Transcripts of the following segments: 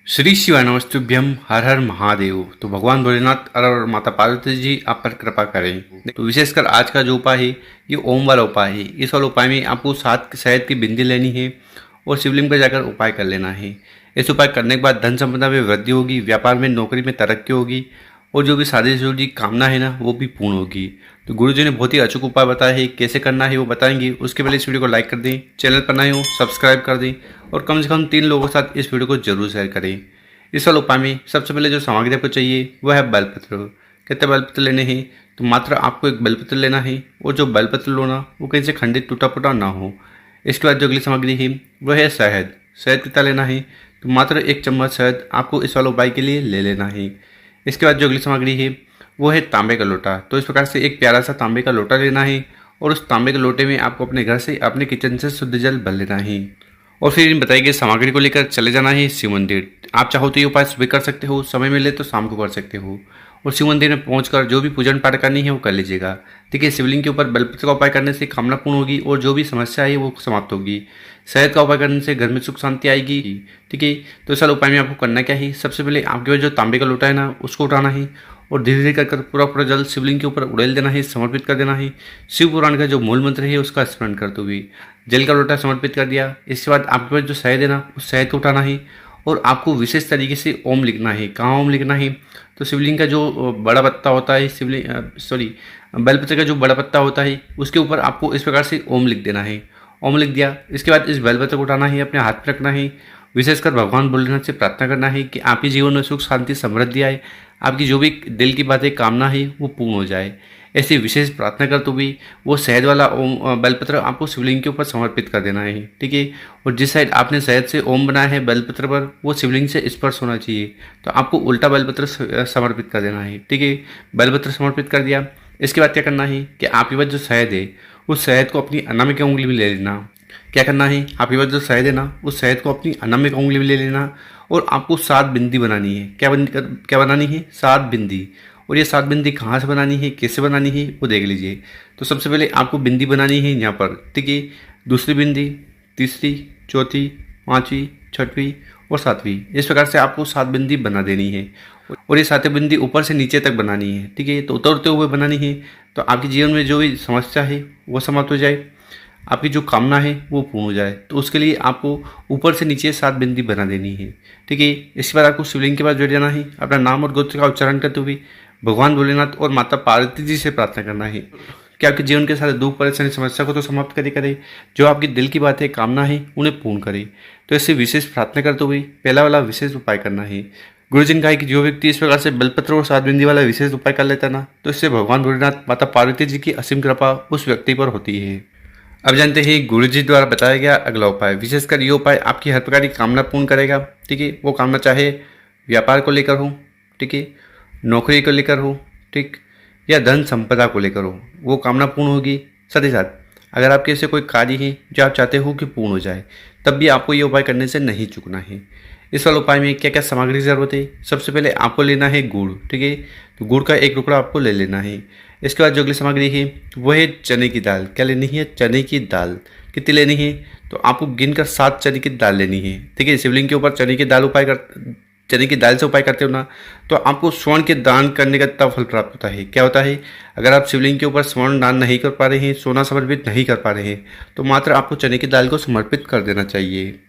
श्री शिवाय नमस्तुभ्यम हर हर महादेव। तो भगवान भोलेनाथ और माता पार्वती जी आप पर कृपा करें। तो विशेषकर आज का जो उपाय है ये ओम वाला उपाय है। इस वाले उपाय में आपको 7 शहद की बिंदी लेनी है और शिवलिंग पर जाकर उपाय कर लेना है। इस उपाय करने के बाद धन संपदा में वृद्धि होगी, व्यापार में नौकरी में तरक्की होगी और जो भी शादी से जुड़ी कामना है ना वो भी पूर्ण होगी। तो गुरुजी ने बहुत ही अचूक उपाय बताया है, कैसे करना है वो बताएंगे। उसके पहले इस वीडियो को लाइक कर दें, चैनल पर नए हो सब्सक्राइब कर दें और कम से कम 3 लोगों के साथ इस वीडियो को जरूर शेयर करें। इस वाले उपाय में सबसे पहले जो सामग्री आपको चाहिए वह है बेलपत्र। कितने बेलपत्र लेने हैं? तो मात्र आपको एक बेलपत्र लेना है और जो बेलपत्र लो ना वो कहीं से खंडित टूटा फूटा ना हो। इसके बाद जो अगली सामग्री है वह है शहद। शहद कितना लेना है? तो मात्र 1 चम्मच शहद आपको इस वाले उपाय के लिए ले लेना है। इसके बाद जो अगली सामग्री है वो है तांबे का लोटा। तो इस प्रकार से एक प्यारा सा तांबे का लोटा लेना है और उस तांबे के लोटे में आपको अपने घर से अपने किचन से शुद्ध जल भर लेना है और फिर इन बताई गई सामग्री को लेकर चले जाना है शिव मंदिर। आप चाहो तो ये उपाय सुबह कर सकते हो, समय मिले तो शाम को कर सकते हो और शिव मंदिर में पहुंचकर जो भी पूजन पाठ करनी है वो कर लीजिएगा। देखिए, शिवलिंग के ऊपर बेलपत्र का उपाय करने से कामना पूर्ण होगी और जो भी समस्या है वो समाप्त होगी। शहद का उपाय करने से घर में सुख शांति आएगी। ठीक है, तो इस वाले उपाय में आपको करना क्या है? सबसे पहले आपके पास जो तांबे का लोटा है ना उसको उठाना है और धीरे धीरे कर पूरा पूरा जल शिवलिंग के ऊपर उड़ेल देना है, समर्पित कर देना है। शिव पुराण का जो मूल मंत्र है उसका स्मरण करते हुए जल का लोटा समर्पित कर दिया। इसके बाद आपके पास जो शहद है ना उस शहद को उठाना है और आपको विशेष तरीके से ओम लिखना है। कहाँ ओम लिखना है? तो शिवलिंग का जो बड़ा पत्ता होता है, बेलपत्र का जो बड़ा पत्ता होता है उसके ऊपर आपको इस प्रकार से ओम लिख देना है। ओम लिख दिया। इसके बाद इस बेलपत्र को उठाना है, अपने हाथ में रखना है। विशेषकर भगवान भोलेनाथ से प्रार्थना करना है कि आपके जीवन में सुख शांति समृद्धि आए, आपकी जो भी दिल की बातें कामना है वो पूर्ण हो जाए। ऐसी विशेष प्रार्थना करते हुए वो शहद वाला ओम बेलपत्र आपको शिवलिंग के ऊपर समर्पित कर देना है। ठीक है, और जिस साइड आपने शहद से ओम बनाया है बेलपत्र पर वो शिवलिंग से स्पर्श होना चाहिए, तो आपको उल्टा बेलपत्र समर्पित कर देना है। ठीक है, बेलपत्र समर्पित कर दिया। इसके बाद क्या करना है कि आपके पास जो शहद है उस शहद को अपनी अनामिका उंगली में ले लेना। क्या करना है? आपके पास जो शहद है ना उस शहद को अपनी अनामिका उंगली में ले लेना और आपको 7 बिंदी बनानी है। क्या बनानी है? 7 बिंदी। और ये 7 बिंदी कहाँ से बनानी है, कैसे बनानी है वो देख लीजिए। तो सबसे पहले आपको बिंदी बनानी है यहाँ पर। ठीक है, दूसरी बिंदी, तीसरी, चौथी, 5वीं, 6वीं और 7वीं, इस प्रकार से आपको 7 बिंदी बना देनी है और ये 7 बिंदी ऊपर से नीचे तक बनानी है। ठीक है, तो उतरते हुए बनानी है तो आपके जीवन में जो भी समस्या है वो समाप्त हो जाए, आपकी जो कामना है वो पूर्ण हो जाए। तो उसके लिए आपको ऊपर से नीचे 7 बिंदी बना देनी है। ठीक है, इसके बाद आपको शिवलिंग के पास जुड़ जाना है, अपना नाम और गोत्र का उच्चारण करते हुए भगवान भोलेनाथ और माता पार्वती जी से प्रार्थना करना है कि आपके जीवन के सारे दुख परेशानी समस्या को तो समाप्त करे, जो आपकी दिल की बात है कामना है उन्हें पूर्ण करे। तो इससे विशेष प्रार्थना करते हुए पहला वाला विशेष उपाय करना है। गुरुजी ने कहा कि जो व्यक्ति इस प्रकार से बेलपत्र और 7 बिंदी वाला विशेष उपाय कर लेता ना तो इससे भगवान भोलेनाथ माता पार्वती जी की असीम कृपा उस व्यक्ति पर होती है। अब जानते हैं गुरुजी द्वारा बताया गया अगला उपाय। विशेषकर ये उपाय आपकी हर प्रकार की कामना पूर्ण करेगा। ठीक है, वो कामना चाहे व्यापार को लेकर हो, ठीक है, नौकरी को लेकर हो, ठीक, या धन संपदा को लेकर हो, वो कामना पूर्ण होगी। साथ ही साथ अगर आपके ऐसे कोई कार्य है जो आप चाहते हो कि पूर्ण हो जाए तब भी आपको ये उपाय करने से नहीं चूकना है। इस वाले उपाय में क्या क्या सामग्री की जरूरत है? सबसे पहले आपको लेना है गुड़। ठीक है, तो गुड़ का 1 टुकड़ा आपको ले लेना है। इसके बाद जो अगली सामग्री है वो है चने की दाल। क्या लेनी है? चने की दाल। कितनी लेनी है? तो आपको गिनकर 7 चने की दाल लेनी है। ठीक है, शिवलिंग के ऊपर चने की दाल से उपाय करते हो ना तो आपको स्वर्ण के दान करने का तब फल प्राप्त होता है। क्या होता है? अगर आप शिवलिंग के ऊपर स्वर्ण दान नहीं कर पा रहे हैं, सोना समर्पित नहीं कर पा रहे हैं, तो मात्र आपको चने की दाल को समर्पित कर देना चाहिए।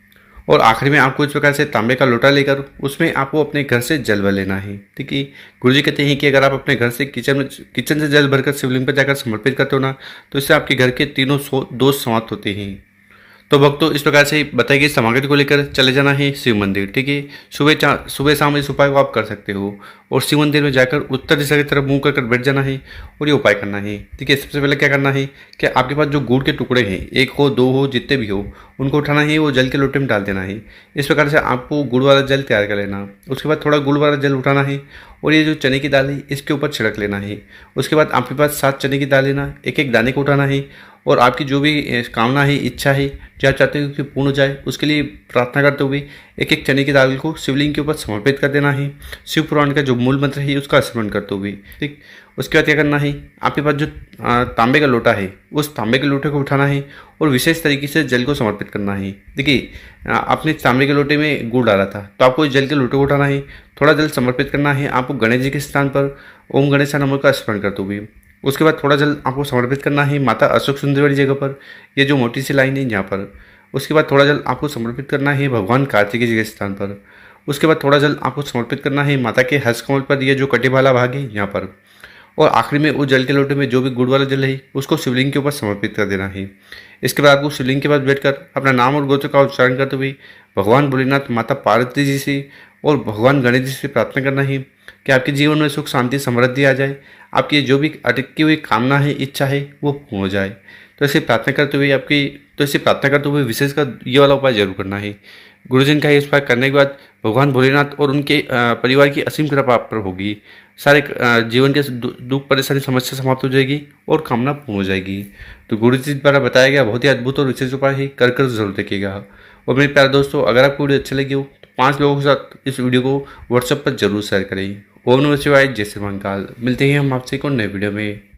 और आखिरी में आपको इस प्रकार से तांबे का लोटा लेकर उसमें आपको अपने घर से जल भर लेना है। ठीक है, गुरुजी कहते हैं कि अगर आप अपने घर से किचन से जल भरकर शिवलिंग पर जाकर समर्पित करते हो ना तो इससे आपके घर के तीनों दोष समाप्त होते हैं। तो भक्तों, इस प्रकार से बताई गई सामग्री को लेकर चले जाना है शिव मंदिर। ठीक है, सुबह शाम इस उपाय को आप कर सकते हो और शिव मंदिर में जाकर उत्तर दिशा की तरफ मुंह कर बैठ जाना है और ये उपाय करना है। ठीक है, सबसे पहले क्या करना है कि आपके पास जो गुड़ के टुकड़े हैं, 1 हो 2 हो जितने भी हो, उनको उठाना है, वो जल के लोटे में डाल देना है। इस प्रकार से आपको गुड़ वाला जल तैयार कर लेना। उसके बाद थोड़ा गुड़ वाला जल उठाना है और ये जो चने की दाल है इसके ऊपर छिड़क लेना है। उसके बाद आपके पास 7 चने की दाल लेना, एक एक दाने को उठाना है और आपकी जो भी कामना है, इच्छा है, जो आप चाहते हो कि पूर्ण हो जाए, उसके लिए प्रार्थना करते हुए एक एक चने की दाल को शिवलिंग के ऊपर समर्पित कर देना है। शिव पुराण का जो मूल मंत्र है उसका स्मरण करते हुए, ठीक। उसके बाद क्या करना है, आपके पास जो तांबे का लोटा है, उस तांबे के लोटे को उठाना है और विशेष तरीके से जल को समर्पित करना है। देखिए, आपने तांबे के लोटे में गुड़ डाला था, तो आपको इस जल के लोटे को उठाना है, थोड़ा जल समर्पित करना है आपको गणेश जी के स्थान पर ओम गणेशाय नमः का स्मरण करते हुए। उसके बाद थोड़ा जल आपको समर्पित करना है माता अशोक सुंदरी वाली जगह पर, ये जो मोटी सी लाइन है यहाँ पर। उसके बाद थोड़ा जल आपको समर्पित करना है भगवान कार्तिकेय जी के स्थान पर। उसके बाद थोड़ा जल आपको समर्पित करना है माता के हस्त कमल पर, ये जो कटे वाला भाग है यहाँ पर। और आखिरी में उस जल के लोटे में जो भी गुड़ वाला जल है उसको शिवलिंग के ऊपर समर्पित कर देना है। इसके बाद आपको शिवलिंग के पास बैठकर अपना नाम और गोत्र का उच्चारण करते हुए भगवान भोलेनाथ, माता पार्वती जी से और भगवान गणेश जी से प्रार्थना करना है कि आपके जीवन में सुख, शांति, समृद्धि आ जाए, आपकी जो भी अटकी हुई कामना है, इच्छा है, वो पूर्ण हो जाए। तो ऐसे प्रार्थना करते हुए विशेषकर ये वाला उपाय जरूर करना है। गुरुजन का इस उपाय करने के बाद भगवान भोलेनाथ और उनके परिवार की असीम कृपा आप पर होगी। सारे जीवन के दुख, परेशानी, समस्या समाप्त हो जाएगी और कामना पूर्ण हो जाएगी। तो गुरु जी द्वारा बताया गया बहुत ही अद्भुत और विशेष उपाय है, कर जरूर देखिएगा। और मेरे प्यारे दोस्तों, अगर आपको वीडियो अच्छी लगी हो तो 5 लोगों के साथ इस वीडियो को व्हाट्सएप पर जरूर शेयर करें। ओम नमः शिवाय, जय श्री महाकाल। मिलते हैं हम आपसे एक और नए वीडियो में।